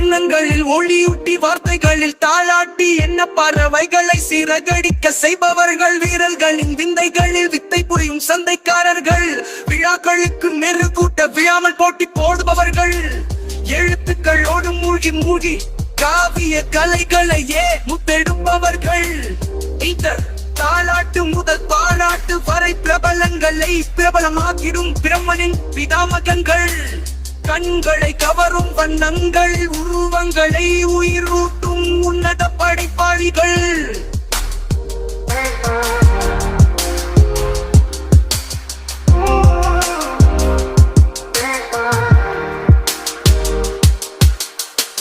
வண்ணங்களில் ஒளியூட்டி வார்த்தைகளில் தாளாட்டி என்ன பறவைகளை சிறகடிக்க செய்பவர்கள், வீரர்களின் விந்தைகளில் வித்தை புரியும் சந்தைக்காரர்கள், விழாக்களுக்கு மெருகூட்ட விழாமல் போட்டி போடுபவர்கள், எழுத்துக்களோடு மூழ்கி மூழ்கி காவிய கலைகளையே முத்தெடுப்பவர்கள். இந்த தாலாட்டு முதல் பாராட்டு வரை பிரபலங்களை பிரபலமாக்கிடும் பிரம்மனின் பிதாமகன்கள். கண்களை கவரும் வண்ணங்கள், உருவங்களை உயிரூட்டும் உன்னத படைப்பாளிகள்.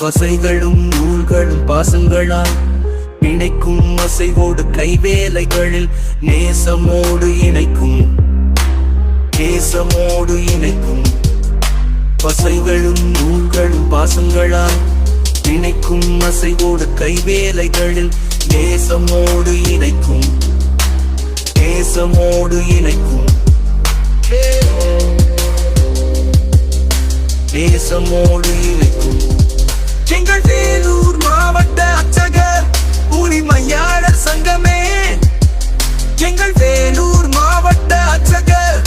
வசைகளும் நூல்களும் பாசங்களால் இணைக்கும் அசைவோடு கைவேலைகளில் நேசமோடு இணைக்கும், நேசமோடு இணைக்கும். வசைகளும் நூல்களும் பாசங்களால் இணைக்கும் அசைவோடு கைவேலைகளில் நேசமோடு இணைக்கும், நேசமோடு இணைக்கும், நேசமோடு இணைக்கும். எங்கள் வேலூர் மாவட்ட அர்ச்சகர் உரிமையாளர் சங்கமே, எங்கள் வேலூர் மாவட்ட அர்ச்சகர்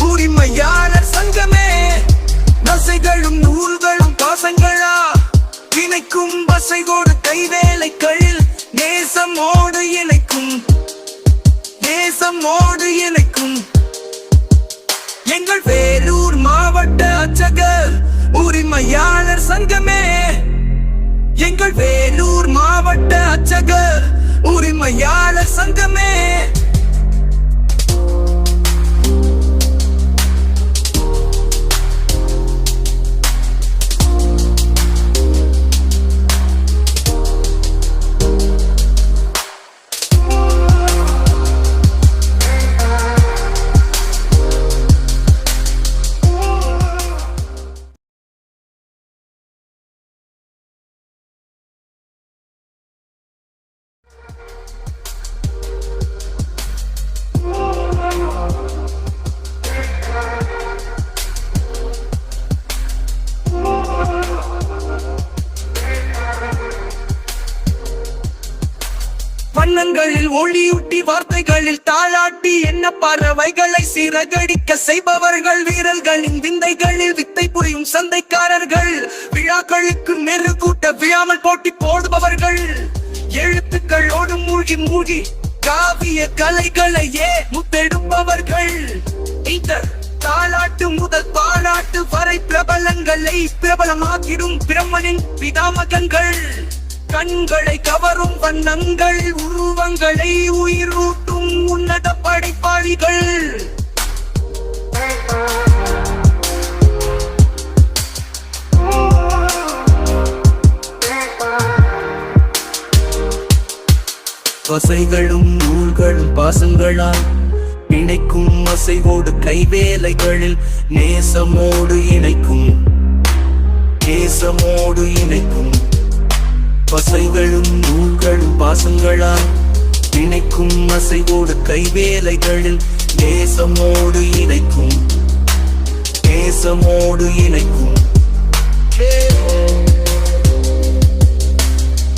உரிமையாளர் சங்கமே, நசைகளும் நூல்களும் பாசங்களா இணைக்கும் பசைகோடு கைவேலைகளில் நேசமோடு இணைக்கும், நேசமோடு இணைக்கும். எங்கள் வேலூர் மாவட்ட அர்ச்சகர் உரிமையாளர் சங்கமே, எங்கள் வேலூர் மாவட்ட அர்ச்சகர் உரிமையாளர் சங்கமே. வண்ணங்களில் ஒளியூட்டி வார்த்தைகளில் தாளாட்டி என்ன பறவைகளை சிறகடிக்க செய்பவர்கள், வீரர்களின் விந்தைகளில் வித்தை புரியும் சந்தைக்காரர்கள், விழாக்களுக்கு மெருகூட்ட விழாமல் போட்டி போடுபவர்கள், எழுத்துக்களோடு மூழ்கி மூழ்கி காவிய கலைகளையே முத்தெடுப்பவர்கள். இந்த தாலாட்டு முதல் பாராட்டு வரை பிரபலங்களை பிரபலமாக்கிடும் பிரம்மனின் பிதாமகன்கள். கண்களை கவரும் வண்ணங்கள், உருவங்களை உயிரூட்டும் உன்னத படைப்பாளிகள். வசைகளும் நூல்களும் பாசங்களால் இணைக்கும் அசைவோடு கைவேலைகளில் நேசமோடு இணைக்கும், நேசமோடு இணைக்கும். வசைகளும் நூல்களும் பாசங்களால் இணைக்கும் அசைவோடு கைவேலைகளில் நேசமோடு இணைக்கும், நேசமோடு இணைக்கும்,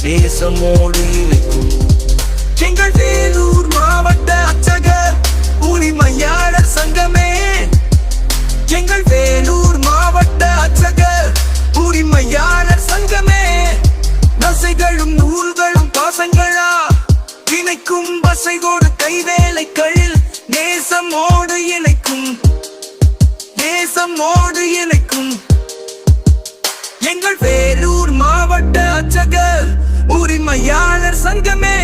நேசமோடு இணைக்கும். எங்கள் வேலூர் மாவட்ட அர்ச்சகர் உரிமையாளர் சங்கமே, எங்கள் வேலூர் மாவட்ட அர்ச்சகர் உரிமையாளர் சங்கமே, நசைகளும் நூல்களும் பாசங்களா இணைக்கும் பசைகோடு கைவேலைகளில் நேசமோடு இணைக்கும், நேசமோடு இணைக்கும். எங்கள் வேலூர் மாவட்ட அர்ச்சகர் உரிமையாளர் சங்கமே,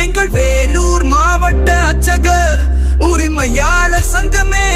எங்கள் வேலூர் மாவட்ட அர்ச்சகர் உரிமையாளர் சங்கமே.